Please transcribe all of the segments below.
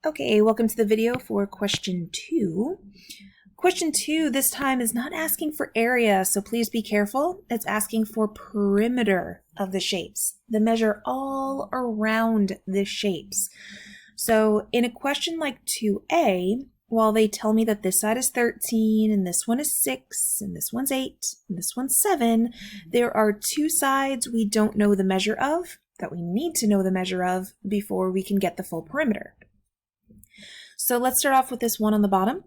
Okay, welcome to the video for question 2. Question 2 this time is not asking for area, so please be careful. It's asking for perimeter of the shapes, the measure all around the shapes. So in a question like 2a, while they tell me that this side is 13 and this one is 6 and this one's 8 and this one's 7, there are two sides we don't know the measure of that we need to know the measure of before we can get the full perimeter. So let's start off with this one on the bottom.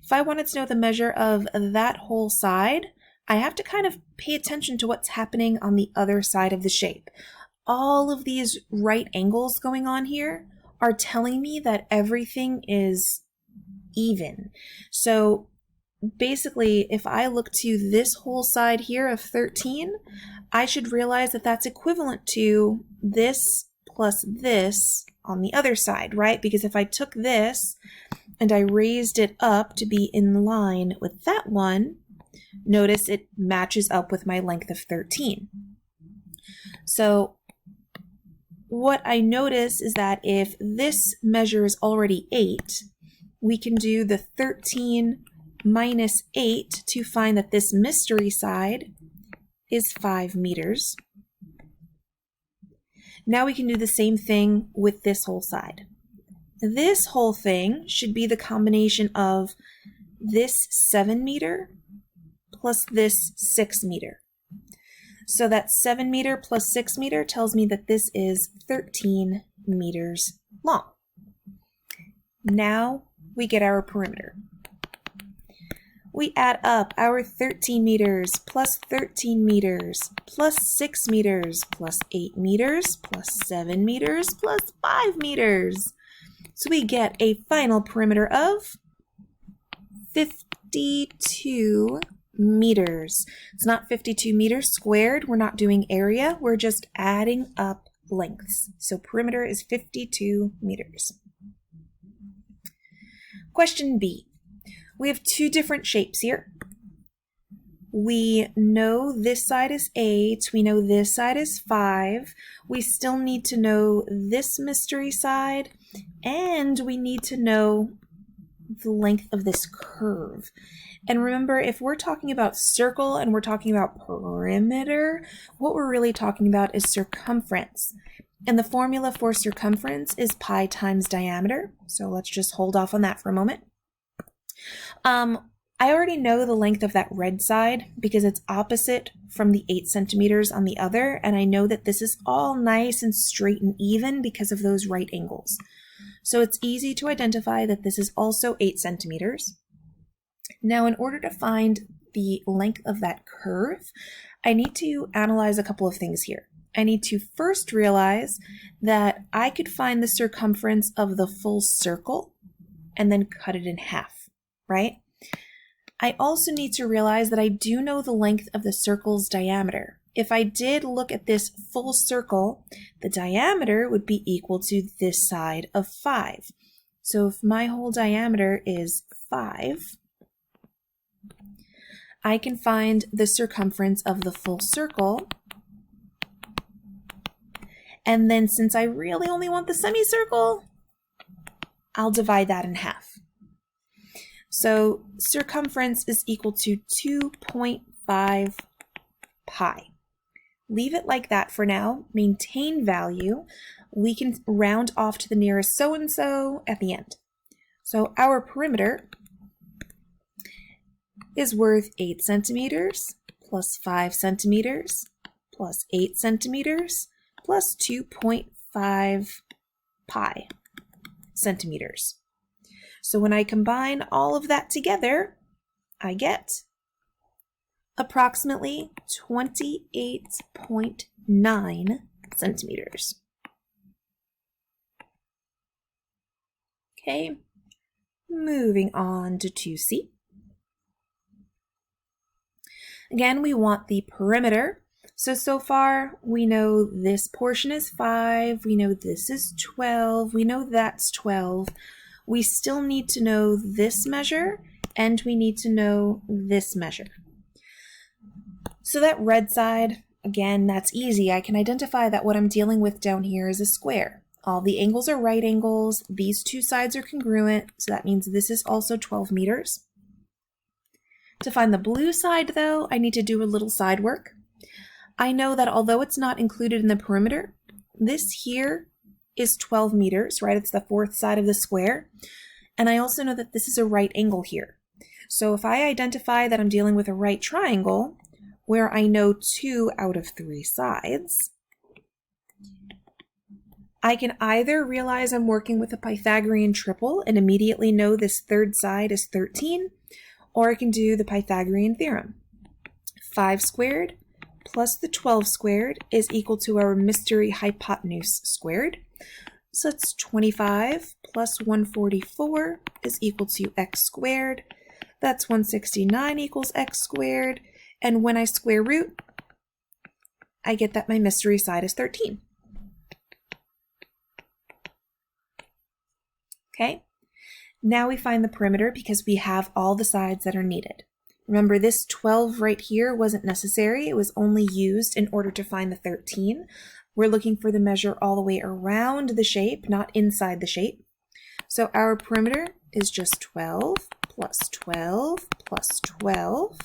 If I wanted to know the measure of that whole side, I have to kind of pay attention to what's happening on the other side of the shape. All of these right angles going on here are telling me that everything is even. So basically, if I look to this whole side here of 13, I should realize that that's equivalent to this plus this on the other side, right? Because if I took this and I raised it up to be in line with that one, notice it matches up with my length of 13. So what I notice is that if this measure is already 8, we can do the 13 minus 8 to find that this mystery side is 5 meters. Now we can do the same thing with this whole side. This whole thing should be the combination of this 7 meter plus this 6 meter. So that 7 meter plus 6 meter tells me that this is 13 meters long. Now we get our perimeter. We add up our 13 meters plus 13 meters plus 6 meters plus 8 meters plus 7 meters plus 5 meters. So we get a final perimeter of 52 meters. It's not 52 meters squared. We're not doing area. We're just adding up lengths. So perimeter is 52 meters. Question B. We have two different shapes here. We know this side is 8. We know this side is 5. We still need to know this mystery side, and we need to know the length of this curve. And remember, if we're talking about circle and we're talking about perimeter, what we're really talking about is circumference. And the formula for circumference is pi times diameter. So let's just hold off on that for a moment. I already know the length of that red side because it's opposite from the 8 centimeters on the other, and I know that this is all nice and straight and even because of those right angles. So it's easy to identify that this is also 8 centimeters. Now, in order to find the length of that curve, I need to analyze a couple of things here. I need to first realize that I could find the circumference of the full circle and then cut it in half. Right? I also need to realize that I do know the length of the circle's diameter. If I did look at this full circle, the diameter would be equal to this side of 5. So if my whole diameter is 5, I can find the circumference of the full circle. And then since I really only want the semicircle, I'll divide that in half. So circumference is equal to 2.5 pi. Leave it like that for now. Maintain value. We can round off to the nearest so-and-so at the end. So our perimeter is worth 8 centimeters plus 5 centimeters plus 8 centimeters plus 2.5 pi centimeters. So when I combine all of that together, I get approximately 28.9 centimeters. Okay, moving on to 2C. Again, we want the perimeter. So far, we know this portion is 5, we know this is 12, we know that's 12. We still need to know this measure, and we need to know this measure. So that red side, again, that's easy. I can identify that what I'm dealing with down here is a square. All the angles are right angles. These two sides are congruent, so that means this is also 12 meters. To find the blue side, though, I need to do a little side work. I know that although it's not included in the perimeter, this here is 12 meters, right? It's the fourth side of the square. And I also know that this is a right angle here. So if I identify that I'm dealing with a right triangle, where I know 2 out of 3 sides, I can either realize I'm working with a Pythagorean triple and immediately know this third side is 13, or I can do the Pythagorean theorem. 5 squared plus the 12 squared is equal to our mystery hypotenuse squared. So it's 25 plus 144 is equal to x squared. That's 169 equals x squared. And when I square root, I get that my mystery side is 13. Okay, now we find the perimeter because we have all the sides that are needed. Remember, this 12 right here wasn't necessary. It was only used in order to find the 13. We're looking for the measure all the way around the shape, not inside the shape. So our perimeter is just 12 plus 12 plus 12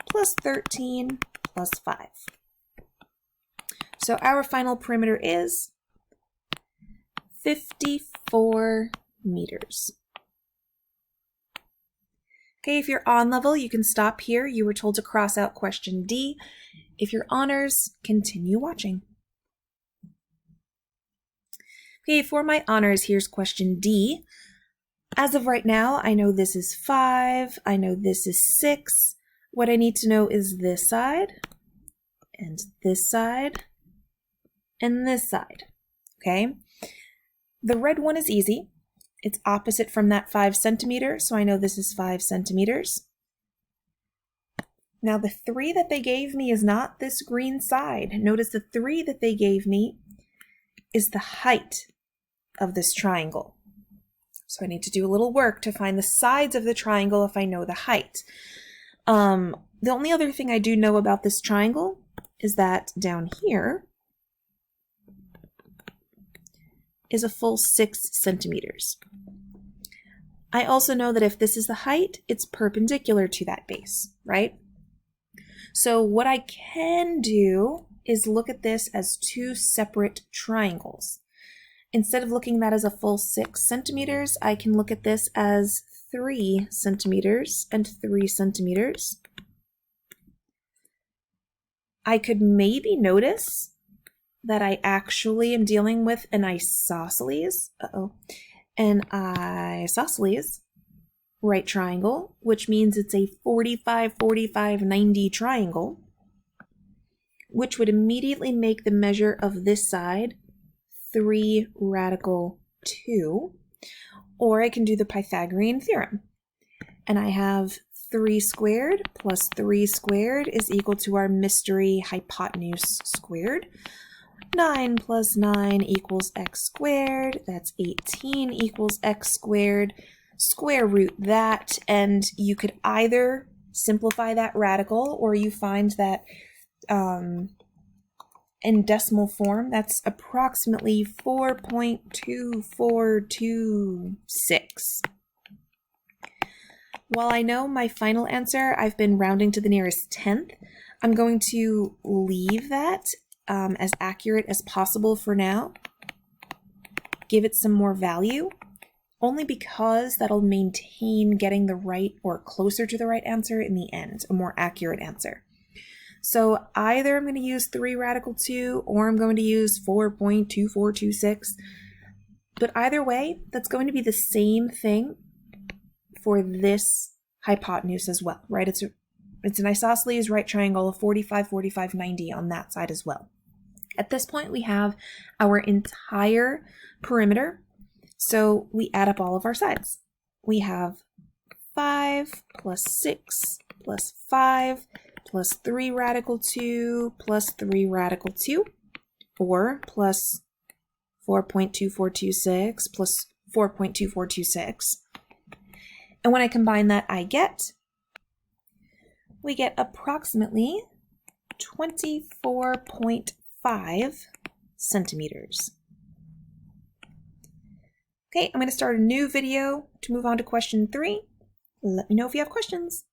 plus 13 plus 5. So our final perimeter is 54 meters. Okay, if you're on level, you can stop here. You were told to cross out question D. If you're honors, continue watching. Okay, for my honors, here's question D. As of right now, I know this is 5. I know this is 6. What I need to know is this side, and this side, and this side. Okay? The red one is easy. It's opposite from that 5 centimeters, so I know this is 5 centimeters. Now the 3 that they gave me is not this green side. Notice the 3 that they gave me is the height of this triangle. So I need to do a little work to find the sides of the triangle if I know the height. The only other thing I do know about this triangle is that down here is a full 6 centimeters. I also know that if this is the height, it's perpendicular to that base, right? So what I can do is look at this as 2 separate triangles. Instead of looking at that as a full 6 centimeters, I can look at this as 3 centimeters and 3 centimeters. I could maybe notice that I actually am dealing with an isosceles, an isosceles right triangle, which means it's a 45, 45, 90 triangle, which would immediately make the measure of this side 3 radical 2, or I can do the Pythagorean theorem. And I have 3 squared plus 3 squared is equal to our mystery hypotenuse squared. 9 plus 9 equals x squared. That's 18 equals x squared. Square root that, and you could either simplify that radical, or you find that in decimal form, that's approximately 4.2426. While I know my final answer, I've been rounding to the nearest tenth, I'm going to leave that as accurate as possible for now. Give it some more value, only because that'll maintain getting the right or closer to the right answer in the end, a more accurate answer. So either I'm going to use 3 radical 2 or I'm going to use 4.2426. But either way, that's going to be the same thing for this hypotenuse as well, right? It's an isosceles right triangle of 45, 45, 90 on that side as well. At this point, we have our entire perimeter. So we add up all of our sides. We have 5 plus 6 plus 5 plus 3 radical 2 plus 3 radical 2, or plus 4.2426 plus 4.2426. And when I combine that, we get approximately 24.5 centimeters. Okay, I'm going to start a new video to move on to question 3. Let me know if you have questions.